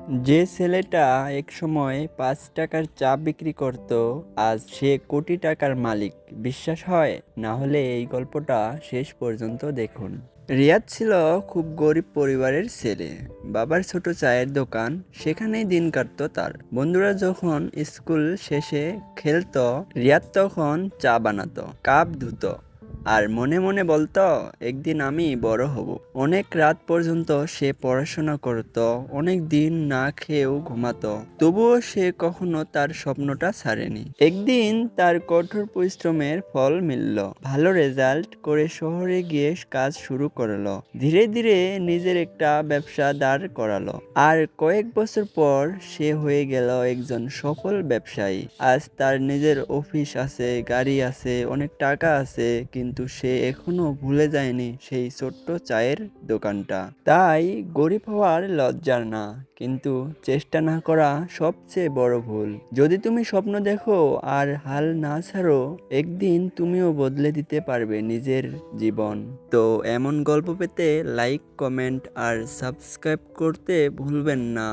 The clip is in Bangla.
যে ছেলেটা একসময় ৫ টাকার চা বিক্রি করত, আজ সে কোটি টাকার মালিক। বিশ্বাস হয় না হলে এই গল্পটা শেষ পর্যন্ত দেখুন। রিয়াদ ছিল খুব গরিব পরিবারের ছেলে। বাবার ছোট চায়ের দোকান, সেখানেই দিন কাটতো তার। বন্ধুরা যখন স্কুল শেষে খেলতো, রিয়াদ তখন চা বানাতো, কাপ ধুতো, আর মনে মনে বলতো একদিন আমি বড় হব। অনেক রাত পর্যন্ত সে পড়াশোনা করত, অনেক দিন না খেয়েও ঘুমাতো, তবুও সে কখনো তার স্বপ্নটা ছাড়েনি। একদিন তার কঠোর পরিশ্রমের ফল মিলল। ভালো রেজাল্ট করে শহরে গিয়ে কাজ শুরু করলো। ধীরে ধীরে নিজের একটা ব্যবসা দাঁড় করালো। আর কয়েক বছর পর সে হয়ে গেল একজন সফল ব্যবসায়ী। আজ তার নিজের অফিস আছে, গাড়ি আছে, অনেক টাকা আছে, কিন্তু সে এখনো ভুলে যায়নি সেই ছোট্ট চায়ের দোকানটা। তাই গরিব হওয়ার লজ্জার না, কিন্তু চেষ্টা না করা সবচেয়ে বড় ভুল। যদি তুমি স্বপ্ন দেখো আর হাল না ছাড়ো, একদিন তুমিও বদলে দিতে পারবে নিজের জীবন। তো এমন গল্প পেতে লাইক, কমেন্ট আর সাবস্ক্রাইব করতে ভুলবেন না।